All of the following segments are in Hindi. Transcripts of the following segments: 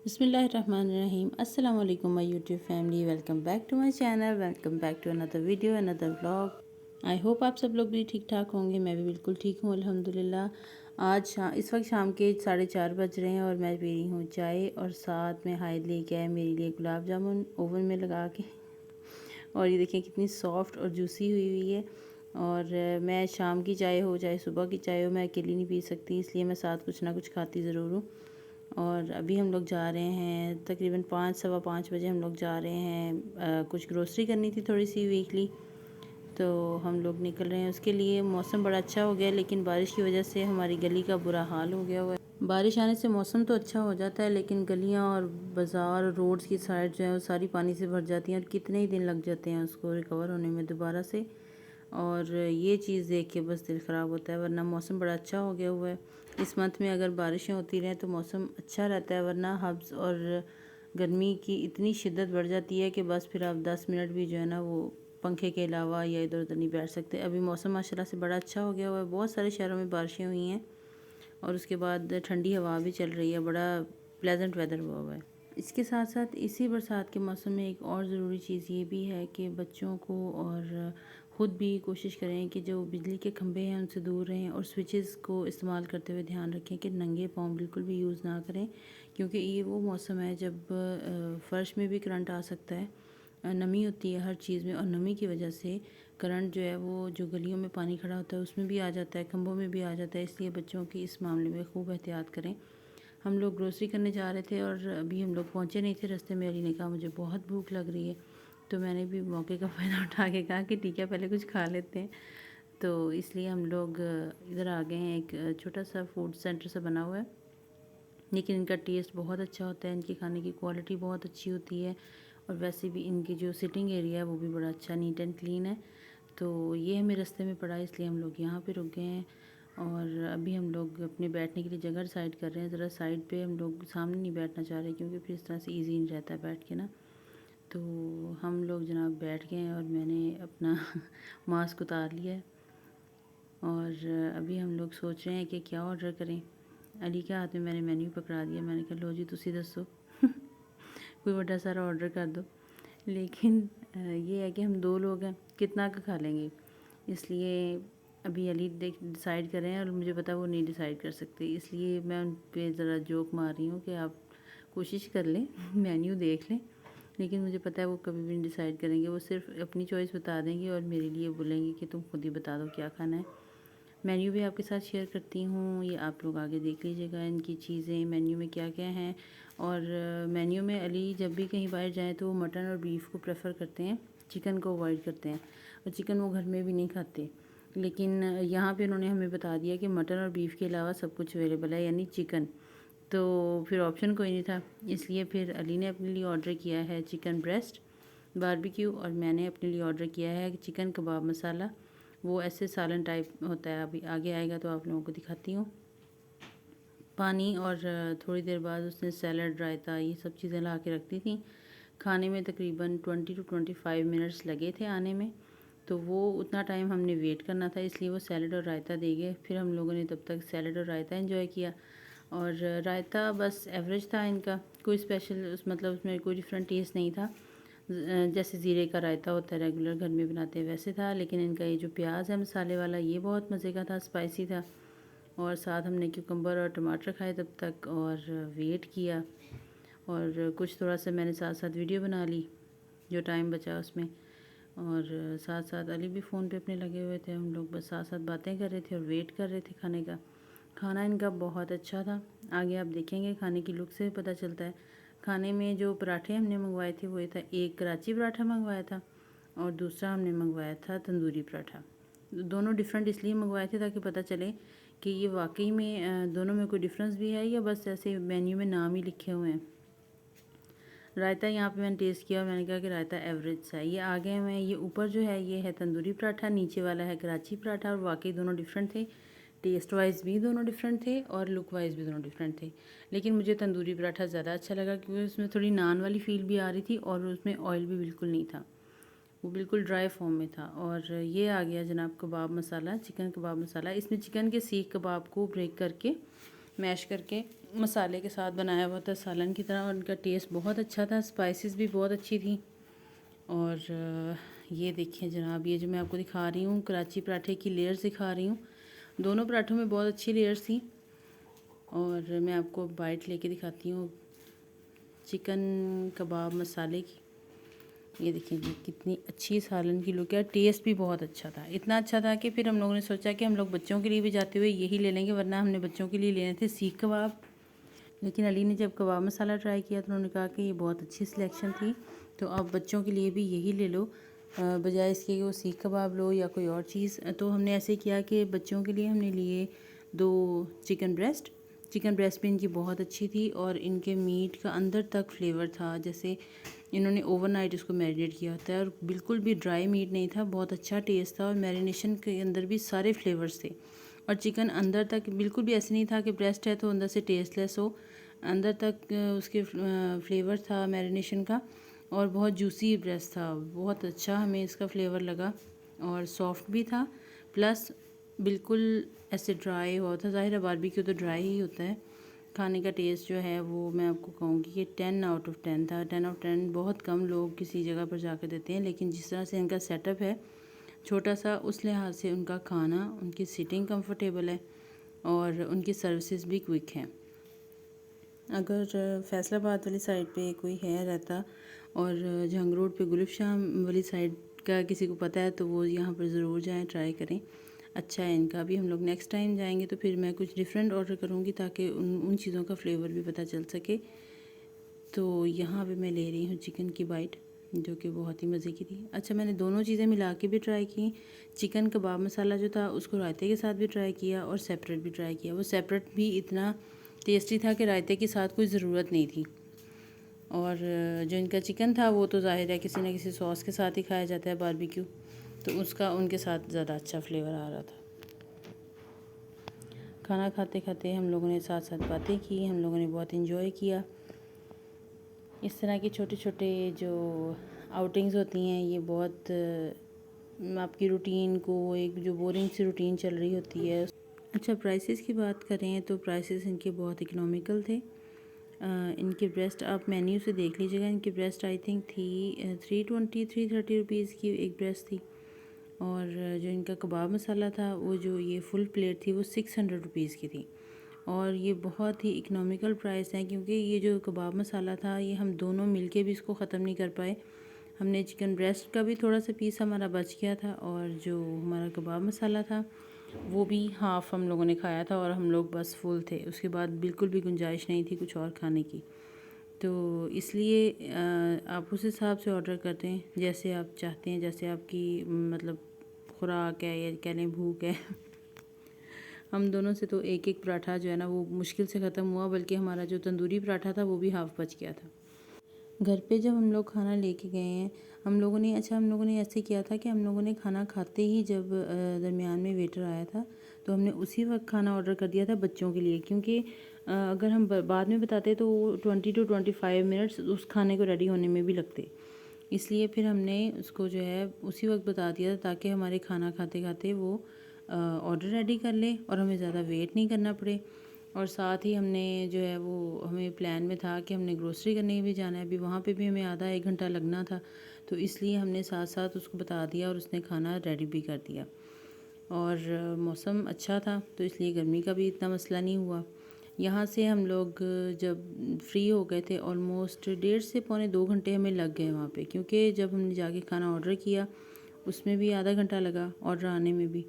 बिस्मिल्लाहिर्रहमानिर्रहीम। अस्सलाम वालेकुम my YouTube family, welcome back to my channel, welcome back to another video, another vlog. I hope आप सब लोग भी ठीक ठाक होंगे। मैं भी बिल्कुल ठीक हूँ अल्हम्दुलिल्लाह। इस वक्त शाम के 4:30 बज रहे हैं और मैं पी रही हूँ चाय और साथ में हाइद लेके आए मेरे लिए गुलाब जामुन ओवन में लगा के। और ये देखिए कितनी सॉफ्ट और जूसी हुई हुई है। और मैं शाम की चाय हो चाहे सुबह की चाय हो, मैं अकेली नहीं पी सकती, इसलिए मैं साथ कुछ ना कुछ खाती ज़रूर हूँ। और अभी हम लोग जा रहे हैं तकरीबन 5 सवा 5 बजे हम लोग जा रहे हैं। कुछ ग्रोसरी करनी थी थोड़ी सी वीकली, तो हम लोग निकल रहे हैं उसके लिए। मौसम बड़ा अच्छा हो गया, लेकिन बारिश की वजह से हमारी गली का बुरा हाल हो गया हुआ है। बारिश आने से मौसम तो अच्छा हो जाता है, लेकिन गलियां और बाज़ार और रोड्स की साइड जो है वो सारी पानी से भर जाती हैं और कितने ही दिन लग जाते हैं उसको रिकवर होने में दोबारा से। और ये चीज़ देख के बस दिल ख़राब होता है, वरना मौसम बड़ा अच्छा हो गया हुआ है। इस मंथ में अगर बारिशें होती रहें तो मौसम अच्छा रहता है, वरना हब्स और गर्मी की इतनी शिद्दत बढ़ जाती है कि बस फिर आप 10 मिनट भी जो है ना वो पंखे के अलावा या इधर उधर नहीं बैठ सकते। अभी मौसम माशाल्लाह से बड़ा अच्छा हो गया हुआ है, बहुत सारे शहरों में बारिशें हुई हैं और उसके बाद ठंडी हवा भी चल रही है, बड़ा प्लेजेंट वेदर हुआ हुआ है। इसके साथ साथ इसी बरसात के मौसम में एक और ज़रूरी चीज़ ये भी है कि बच्चों को और ख़ुद भी कोशिश करें कि जो बिजली के खंभे हैं उनसे दूर रहें और स्विचेस को इस्तेमाल करते हुए ध्यान रखें कि नंगे पाँव बिल्कुल भी यूज़ ना करें, क्योंकि ये वो मौसम है जब फ़र्श में भी करंट आ सकता है। नमी होती है हर चीज़ में और नमी की वजह से करंट जो है वो जो गलियों में पानी खड़ा होता है उसमें भी आ जाता है, खंभों में भी आ जाता है। इसलिए बच्चों की इस मामले में खूब एहतियात करें। हम लोग ग्रोसरी करने जा रहे थे और अभी हम लोग पहुँचे नहीं थे, रास्ते में अली ने कहा मुझे बहुत भूख लग रही है, तो मैंने भी मौके का फ़ायदा उठा के कहा कि ठीक है पहले कुछ खा लेते हैं। तो इसलिए हम लोग इधर आ गए हैं। एक छोटा सा फूड सेंटर सा बना हुआ है, लेकिन इनका टेस्ट बहुत अच्छा होता है, इनकी खाने की क्वालिटी बहुत अच्छी होती है और वैसे भी इनकी जो सिटिंग एरिया है वो भी बड़ा अच्छा नीट एंड क्लीन है। तो ये हमें रास्ते में पड़ा, इसलिए हम लोग यहाँ पे रुक गए हैं। और अभी हम लोग अपने बैठने के लिए जगह डिसाइड कर रहे हैं। ज़रा साइड पे हम लोग सामने नहीं बैठना चाह रहे, क्योंकि फिर इस तरह से इजी नहीं रहता है बैठ के ना। तो हम लोग जनाब बैठ गए हैं और मैंने अपना मास्क उतार लिया है और अभी हम लोग सोच रहे हैं कि क्या ऑर्डर करें। अली के हाथ में मैंने मेन्यू पकड़ा दिया, मैंने कहा लो जी तुसी दसो कोई बड़ा सारा ऑर्डर कर दो। लेकिन ये है कि हम 2 लोग हैं, कितना का खा लेंगे, इसलिए अभी अली डिसाइड कर रहे हैं और मुझे पता है वो नहीं डिसाइड कर सकते, इसलिए मैं उन पे ज़रा जोक मार रही हूँ कि आप कोशिश कर लें मेन्यू देख लें। लेकिन मुझे पता है वो कभी भी नहीं डिसाइड करेंगे, वो सिर्फ अपनी चॉइस बता देंगे और मेरे लिए बोलेंगे कि तुम खुद ही बता दो क्या खाना है। मेन्यू भी आपके साथ शेयर करती हूँ, ये आप लोग आगे देख लीजिएगा इनकी चीज़ें मेन्यू में क्या क्या हैं। और मेन्यू में अली जब भी कहीं बाहर जाएँ तो वो मटन और बीफ को प्रेफर करते हैं, चिकन को अवॉइड करते हैं और चिकन वो घर में भी नहीं खाते। लेकिन यहाँ पे उन्होंने हमें बता दिया कि मटन और बीफ के अलावा सब कुछ अवेलेबल है, यानी चिकन। तो फिर ऑप्शन कोई नहीं था, इसलिए फिर अली ने अपने लिए ऑर्डर किया है चिकन ब्रेस्ट बारबेक्यू और मैंने अपने लिए ऑर्डर किया है चिकन कबाब मसाला। वो ऐसे सालन टाइप होता है, अभी आगे आएगा तो आप लोगों को दिखाती हूँ। पानी और थोड़ी देर बाद उसने सैलड रायता ये सब चीज़ें ला के रख दी थी। खाने में तकरीबन 20 to 25 मिनट्स लगे थे आने में, तो वो उतना टाइम हमने वेट करना था, इसलिए वो सैलड और रायता दे गए। फिर हम लोगों ने तब तक सैलड और रायता एंजॉय किया। और रायता बस एवरेज था इनका, कोई स्पेशल मतलब उसमें कोई डिफरेंट टेस्ट नहीं था। जैसे ज़ीरे का रायता होता है रेगुलर घर में बनाते हैं वैसे था, लेकिन इनका ये जो प्याज है मसाले वाला ये बहुत मज़े का था, स्पाइसी था। और साथ हमने क्यूकम्बर और टमाटर खाए तब तक और वेट किया और कुछ थोड़ा सा मैंने साथ साथ वीडियो बना ली जो टाइम बचा उसमें। और साथ साथ अली भी फ़ोन पे अपने लगे हुए थे, हम लोग बस साथ साथ बातें कर रहे थे और वेट कर रहे थे खाने का। खाना इनका बहुत अच्छा था, आगे आप देखेंगे खाने की लुक से पता चलता है। खाने में जो पराठे हमने मंगवाए थे वो ये था, एक कराची पराठा मंगवाया था और दूसरा हमने मंगवाया था तंदूरी पराठा। दोनों डिफरेंट इसलिए मंगवाए थे ताकि पता चले कि ये वाकई में दोनों में कोई डिफरेंस भी है या बस ऐसे मेन्यू में नाम ही लिखे हुए हैं। रायता यहाँ पे मैंने टेस्ट किया और मैंने कहा कि रायता एवरेज सा है। ये आगे में ये ऊपर जो है ये है तंदूरी पराठा, नीचे वाला है कराची पराठा और वाकई दोनों डिफरेंट थे। टेस्ट वाइज भी दोनों डिफरेंट थे और लुक वाइज भी दोनों डिफरेंट थे। लेकिन मुझे तंदूरी पराठा ज़्यादा अच्छा लगा, क्योंकि उसमें थोड़ी नान वाली फील भी आ रही थी और उसमें ऑयल भी बिल्कुल नहीं था, वो बिल्कुल ड्राई फॉर्म में था। और ये आ गया जनाब कबाब मसाला, चिकन कबाब मसाला। इसमें चिकन के सीख कबाब को ब्रेक करके मैश करके मसाले के साथ बनाया हुआ था सालन की तरह, और उनका टेस्ट बहुत अच्छा था, स्पाइसेस भी बहुत अच्छी थी। और ये देखिए जनाब, ये जो मैं आपको दिखा रही हूँ कराची पराठे की लेयर्स दिखा रही हूँ। दोनों पराठों में बहुत अच्छी लेयर्स थी। और मैं आपको बाइट लेके दिखाती हूँ चिकन कबाब मसाले की। ये देखिए जी कितनी अच्छी सालन की लुक है, टेस्ट भी बहुत अच्छा था। इतना अच्छा था कि फिर हम लोगों ने सोचा कि हम लोग बच्चों के लिए भी जाते हुए यही ले लेंगे, वरना हमने बच्चों के लिए लेने थे सीख कबाब। लेकिन अली ने जब कबाब मसाला ट्राई किया तो उन्होंने कहा कि ये बहुत अच्छी सिलेक्शन थी, तो अब बच्चों के लिए भी यही ले लो, बजाय इसके कि वो सीख कबाब लो या कोई और चीज़। तो हमने ऐसे किया कि बच्चों के लिए हमने लिए 2 चिकन ब्रेस्ट। चिकन ब्रेस्ट भी इनकी बहुत अच्छी थी, और इनके मीट का अंदर तक फ्लेवर था, जैसे इन्होंने ओवरनाइट इसको मैरिनेट किया होता है, और बिल्कुल भी ड्राई मीट नहीं था, बहुत अच्छा टेस्ट था, और मैरिनेशन के अंदर भी सारे फ्लेवर्स थे। और चिकन अंदर तक बिल्कुल भी ऐसे नहीं था कि ब्रेस्ट है तो अंदर से टेस्टलेस हो, अंदर तक उसके फ्लेवर था मैरिनेशन का, और बहुत जूसी ब्रेस्ट था, बहुत अच्छा हमें इसका फ्लेवर लगा, और सॉफ्ट भी था, प्लस बिल्कुल ऐसे ड्राई हुआ था। ज़ाहिर है बारबेक्यू तो ड्राई ही होता है। खाने का टेस्ट जो है वो मैं आपको कहूँगी कि 10 आउट ऑफ 10 था। 10 आउट 10 बहुत कम लोग किसी जगह पर जाकर देते हैं, लेकिन जिस तरह से इनका सेटअप है छोटा सा, उस लिहाज से उनका खाना, उनकी सीटिंग कंफर्टेबल है, और उनकी सर्विसेज भी क्विक हैं। अगर फैसलाबाद वाली साइड पे कोई है रहता, और जंग रोड पे गुलिफ शाम वाली साइड का किसी को पता है, तो वो यहाँ पर ज़रूर जाएं, ट्राई करें, अच्छा है इनका भी। हम लोग नेक्स्ट टाइम जाएंगे तो फिर मैं कुछ डिफरेंट ऑर्डर करूँगी, ताकि उन चीज़ों का फ्लेवर भी पता चल सके। तो यहाँ पे मैं ले रही हूँ चिकन की बाइट, जो कि बहुत ही मज़े की थी। अच्छा, मैंने दोनों चीज़ें मिला के भी ट्राई की। चिकन कबाब मसाला जो था उसको रायते के साथ भी ट्राई किया, और सेपरेट भी ट्राई किया। वो सेपरेट भी इतना टेस्टी था कि रायते के साथ कोई ज़रूरत नहीं थी। और जो इनका चिकन था वो तो ज़ाहिर है किसी न किसी सॉस के साथ ही खाया जाता है बारबेक्यू, तो उसका उनके साथ ज़्यादा अच्छा फ्लेवर आ रहा था। खाना खाते खाते हम लोगों ने साथ साथ बातें की, हम लोगों ने बहुत इन्जॉय किया। इस तरह के छोटे छोटे जो आउटिंग्स होती हैं ये बहुत आपकी रूटीन को, एक जो बोरिंग सी रूटीन चल रही होती है। अच्छा, प्राइसेस की बात करें तो प्राइसेस इनके बहुत इकोनॉमिकल थे। इनके ब्रेस्ट आप मेन्यू से देख लीजिएगा, इनकी ब्रेस्ट आई थिंक थी 330 रुपीज़ की एक ब्रेस्ट थी। और जो इनका कबाब मसाला था, वो जो ये फुल प्लेट थी वो 600 रुपीज़ की थी। और ये बहुत ही इकोनॉमिकल प्राइस है, क्योंकि ये जो कबाब मसाला था ये हम दोनों मिलके भी इसको ख़त्म नहीं कर पाए। हमने चिकन ब्रेस्ट का भी थोड़ा सा पीस हमारा बच गया था, और जो हमारा कबाब मसाला था वो भी हाफ़ हम लोगों ने खाया था, और हम लोग बस फुल थे। उसके बाद बिल्कुल भी गुंजाइश नहीं थी कुछ और खाने की। तो इसलिए आप उस हिसाब से ऑर्डर करते हैं जैसे आप चाहते हैं, जैसे आपकी मतलब खुराक है या कह लें भूख है। हम दोनों से तो एक एक पराठा जो है ना वो मुश्किल से ख़त्म हुआ, बल्कि हमारा जो तंदूरी पराठा था वो भी हाफ़ बच गया था। घर पे जब हम लोग खाना लेके गए हैं हम लोगों ने, अच्छा हम लोगों ने ऐसे किया था कि हम लोगों ने खाना खाते ही जब दरमियान में वेटर आया था तो हमने उसी वक्त खाना ऑर्डर कर दिया था बच्चों के लिए, क्योंकि अगर हम बाद में बताते तो 20 to 25 मिनट्स उस खाने को रेडी होने में भी लगते। इसलिए फिर हमने उसको जो है उसी वक्त बता दिया था, ताकि हमारे खाना खाते खाते वो ऑर्डर रेडी कर ले और हमें ज़्यादा वेट नहीं करना पड़े। और साथ ही हमने जो है वो हमें प्लान में था कि हमने ग्रोसरी करने भी जाना है, अभी वहाँ पे भी हमें आधा एक घंटा लगना था, तो इसलिए हमने साथ साथ उसको बता दिया और उसने खाना रेडी भी कर दिया। और मौसम अच्छा था तो इसलिए गर्मी का भी इतना मसला नहीं हुआ। यहाँ से हम लोग जब फ्री हो गए थे ऑलमोस्ट 1.5 से 2 घंटे हमें लग गए वहाँ पे, क्योंकि जब हमने जाके खाना ऑर्डर किया उसमें भी आधा घंटा लगा ऑर्डर आने में भी।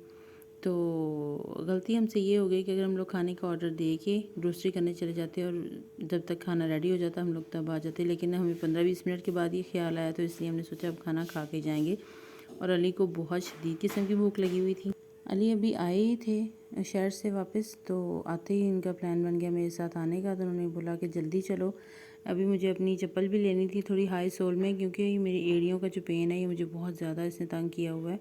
तो गलती हमसे ये हो गई कि अगर हम लोग खाने का ऑर्डर दे के ग्रोसरी करने चले जाते और जब तक खाना रेडी हो जाता हम लोग तब आ जाते, लेकिन हमें 15-20 मिनट के बाद ये ख्याल आया, तो इसलिए हमने सोचा अब खाना खा के जाएंगे। और अली को बहुत शदीद किस्म की भूख लगी हुई थी। अली अभी आए ही थे शहर से वापस, तो आते ही इनका प्लान बन गया मेरे साथ आने का, तो उन्होंने बोला कि जल्दी चलो, अभी मुझे अपनी चप्पल भी लेनी थी थोड़ी हाई सोल में, क्योंकि मेरी एड़ियों का जो पेन है ये मुझे बहुत ज़्यादा इसने तंग किया हुआ है।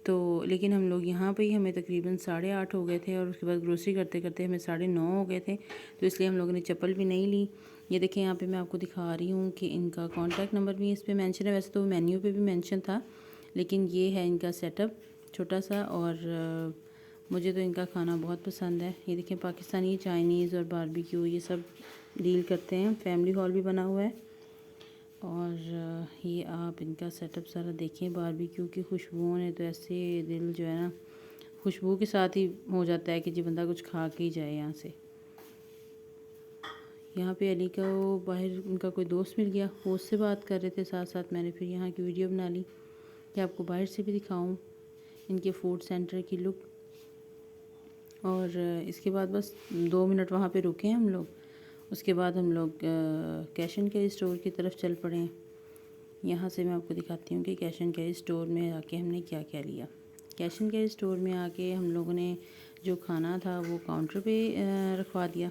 तो लेकिन हम लोग यहाँ पे ही हमें तकरीबन 8:30 हो गए थे, और उसके बाद ग्रोसरी करते करते हमें 9:30 हो गए थे, तो इसलिए हम लोगों ने चप्पल भी नहीं ली। ये देखें यहाँ पे मैं आपको दिखा रही हूँ कि इनका कॉन्टैक्ट नंबर भी इस पर मेंशन है, वैसे तो मेन्यू पे भी मेंशन था, लेकिन ये है इनका सेटअप छोटा सा। और मुझे तो इनका खाना बहुत पसंद है। ये देखें, पाकिस्तानी, चाइनीज़ और बारबेक्यू ये सब डील करते हैं। फैमिली हॉल भी बना हुआ है। और ये आप इनका सेटअप सारा देखें। बारबेक्यू की खुशबुओं ने तो ऐसे दिल जो है ना खुशबू के साथ ही हो जाता है कि जी बंदा कुछ खा के ही जाए यहाँ से। यहाँ पे अली का वो बाहर उनका कोई दोस्त मिल गया, वो उससे बात कर रहे थे। साथ साथ मैंने फिर यहाँ की वीडियो बना ली कि आपको बाहर से भी दिखाऊं इनके फूड सेंटर की लुक। और इसके बाद बस 2 मिनट वहाँ पे रुके हैं हम लोग। उसके बाद हम लोग कैश एंड कैरी स्टोर की तरफ चल पड़े हैं। यहाँ से मैं आपको दिखाती हूँ कि कैश एंड कैरी स्टोर में आके हमने क्या क्या लिया। कैश एंड कैरी स्टोर में आके हम लोगों ने जो खाना था वो काउंटर पे रखवा दिया।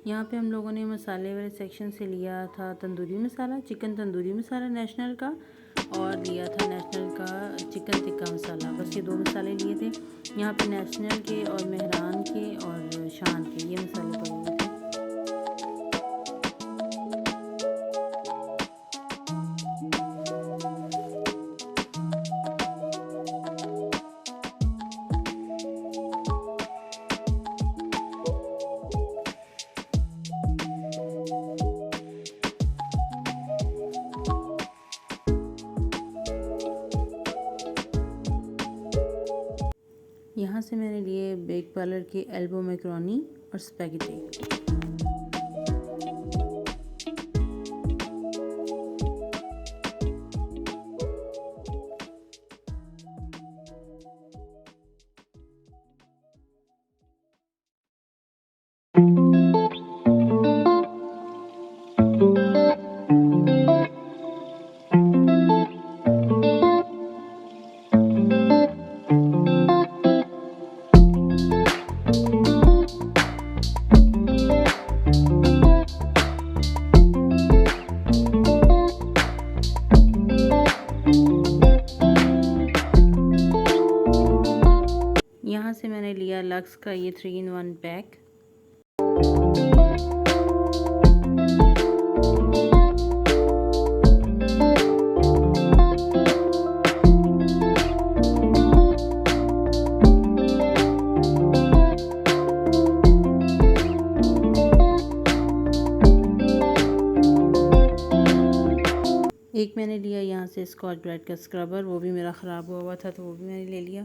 यहाँ पे हम लोगों ने मसाले वाले सेक्शन से लिया था तंदूरी मसाला, चिकन तंदूरी मसाला नेशनल का, और लिया था नेशनल का चिकन टिक्का मसाला। बस ये 2 मसाले लिए थे। यहाँ पे नेशनल के और मेहरान के और शान के ये मसाले पड़े हुए थे। यहाँ से मैंने लिए बेक पार्लर के एल्बो मैक्रोनी और स्पैगेटी। यहाँ से मैंने लिया लक्स का ये 3-in-1 पैक। एक मैंने लिया यहाँ से स्कॉच ब्राइट का स्क्रबर, वो भी मेरा ख़राब हुआ था तो वो भी मैंने ले लिया।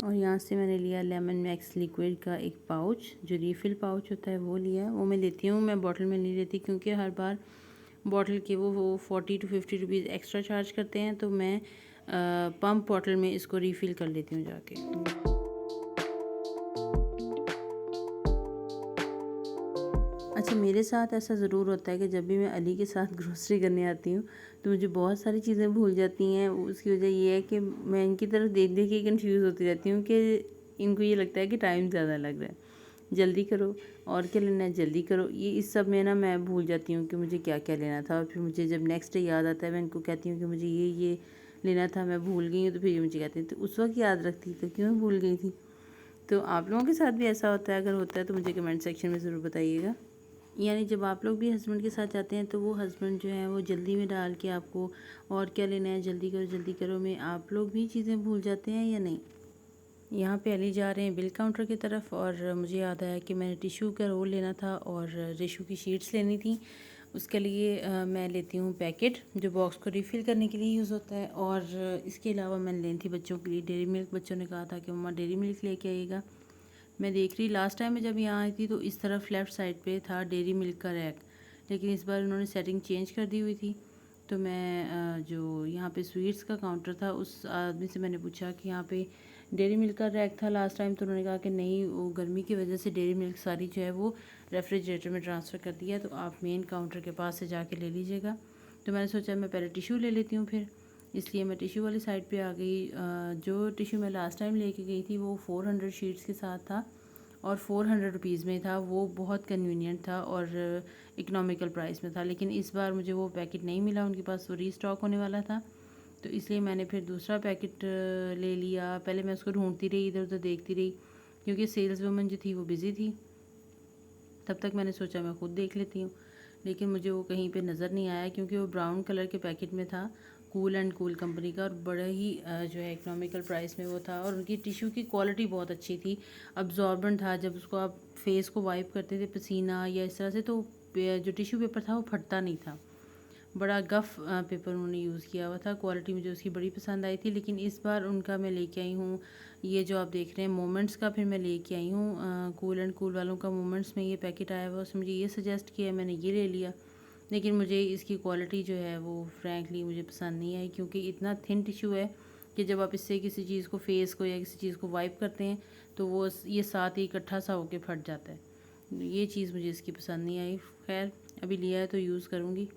और यहाँ से मैंने लिया लेमन मैक्स लिक्विड का एक पाउच, जो रीफ़िल पाउच होता है वो लिया। वो मैं लेती हूँ, मैं बॉटल में नहीं लेती क्योंकि हर बार बॉटल के वो 40 to 50 रुपीज़ एक्स्ट्रा चार्ज करते हैं। तो मैं पम्प बॉटल में इसको रीफ़िल कर लेती हूँ जाके। अच्छा, मेरे साथ ऐसा ज़रूर होता है कि जब भी मैं अली के साथ ग्रोसरी करने आती हूँ तो मुझे बहुत सारी चीज़ें भूल जाती हैं। उसकी वजह ये है कि मैं इनकी तरफ देख देख के कंफ्यूज होती रहती हूँ कि इनको ये लगता है कि टाइम ज़्यादा लग रहा है, जल्दी करो, और क्या लेना है जल्दी करो। ये इस सब में ना मैं भूल जाती हूँ कि मुझे क्या क्या लेना था। और फिर मुझे जब नेक्स्ट डे याद आता है मैं इनको कहती हूँ कि मुझे ये लेना था, मैं भूल गई हूँ। तो फिर ये मुझे कहती हैं तो उस वक्त याद रखती तो क्यों भूल गई थी। तो आप लोगों के साथ भी ऐसा होता है? अगर होता है तो मुझे कमेंट सेक्शन में ज़रूर बताइएगा। यानी जब आप लोग भी हस्बैंड के साथ जाते हैं तो वो हस्बैंड जो है वो जल्दी में डाल के आपको और क्या लेना है जल्दी करो में आप लोग भी चीज़ें भूल जाते हैं या नहीं। यहाँ पे अली जा रहे हैं बिल काउंटर की तरफ, और मुझे याद आया कि मैंने टिशू का रोल लेना था और टिशू की शीट्स लेनी थी। उसके लिए मैं लेती हूँ पैकेट जो बॉक्स को रिफ़िल करने के लिए यूज़ होता है। और इसके अलावा मैंने लेनी थी बच्चों के लिए डेयरी मिल्क। बच्चों ने कहा था कि मम्मा डेयरी मिल्क लेके आइएगा, मैं देख रही लास्ट टाइम मैं जब यहाँ आई थी तो इस तरफ लेफ़्ट साइड पे था डेयरी मिल्क का रैक, लेकिन इस बार उन्होंने सेटिंग चेंज कर दी हुई थी। तो मैं जो यहाँ पे स्वीट्स का काउंटर था उस आदमी से मैंने पूछा कि यहाँ पे डेयरी मिल्क का रैक था लास्ट टाइम, तो उन्होंने कहा कि नहीं, वो गर्मी की वजह से डेयरी मिल्क सारी जो है वो रेफ्रिजरेटर में ट्रांसफ़र कर दिया, तो आप मेन काउंटर के पास से जाके ले लीजिएगा। तो मैंने सोचा मैं पहले टिशू ले लेती हूँ फिर, इसलिए मैं टिशू वाली साइड पे आ गई। जो टिशू मैं लास्ट टाइम लेके गई थी वो 400 शीट्स के साथ था और 400 रुपीज़ में था। वो बहुत कन्वीनियंट था और इकनॉमिकल प्राइस में था, लेकिन इस बार मुझे वो पैकेट नहीं मिला, उनके पास वो रीस्टॉक होने वाला था, तो इसलिए मैंने फिर दूसरा पैकेट ले लिया। पहले मैं उसको ढूंढती रही, इधर उधर देखती रही, क्योंकि सेल्स वूमन जो थी वो बिज़ी थी। तब तक मैंने सोचा मैं ख़ुद देख लेती हूँ, लेकिन मुझे वो कहीं पे नज़र नहीं आया, क्योंकि वो ब्राउन कलर के पैकेट में था, कूल एंड कूल कंपनी का, और बड़ा ही जो है इकोनॉमिकल प्राइस में वो था। और उनकी टिश्यू की क्वालिटी बहुत अच्छी थी, अब्जॉर्बेंट था। जब उसको आप फेस को वाइप करते थे पसीना या इस तरह से, तो जो टिश्यू पेपर था वो फटता नहीं था। बड़ा गफ़ पेपर उन्होंने यूज़ किया हुआ था। क्वालिटी मुझे उसकी बड़ी पसंद आई थी। लेकिन इस बार उनका मैं लेके आई हूँ ये जो आप देख रहे हैं मोमेंट्स का, फिर मैं लेके आई हूँ कूल एंड कूल वालों का मोमेंट्स में ये पैकेट आया हुआ। उसने मुझे ये सजेस्ट किया, मैंने ये ले लिया, लेकिन मुझे इसकी क्वालिटी जो है वो फ्रैंकली मुझे पसंद नहीं आई, क्योंकि इतना थिन टिश्यू है कि जब आप इससे किसी चीज़ को, फेस को या किसी चीज़ को वाइप करते हैं तो वो ये साथ ही इकट्ठा सा होकर फट जाता है। ये चीज़ मुझे इसकी पसंद नहीं आई। खैर, अभी लिया है तो यूज़ करूँगी।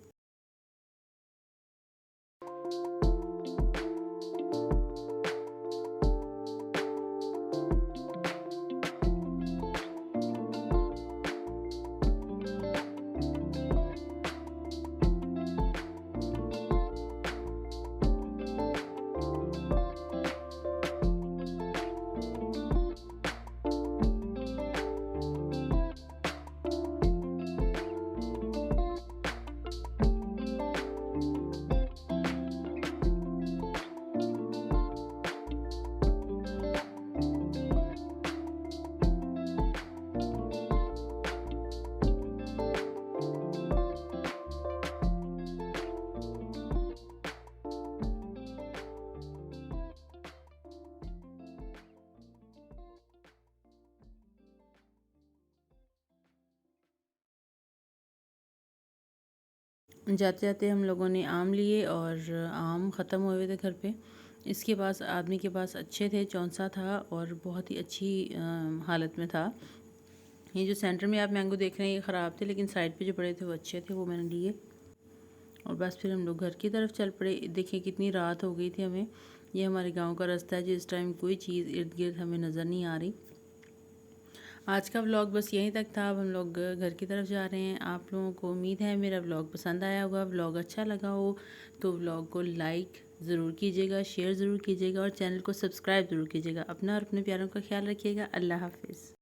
जाते जाते हम लोगों ने आम लिए और आम ख़त्म हुए थे घर पे। इसके पास, आदमी के पास अच्छे थे, चौंसा था और बहुत ही अच्छी हालत में था। ये जो सेंटर में आप मैंगो देख रहे हैं ये ख़राब थे, लेकिन साइड पे जो पड़े थे वो अच्छे थे, वो मैंने लिए। और बस फिर हम लोग घर की तरफ चल पड़े। देखिए कितनी रात हो गई थी हमें। ये हमारे गांव का रास्ता है जिस टाइम कोई चीज़ इर्द गिर्द हमें नज़र नहीं आ रही। आज का व्लॉग बस यहीं तक था। अब हम लोग घर की तरफ जा रहे हैं। आप लोगों को उम्मीद है मेरा व्लॉग पसंद आया होगा। व्लॉग अच्छा लगा हो तो व्लॉग को लाइक ज़रूर कीजिएगा, शेयर ज़रूर कीजिएगा और चैनल को सब्सक्राइब ज़रूर कीजिएगा। अपना और अपने प्यारों का ख्याल रखिएगा। अल्लाह हाफिज़।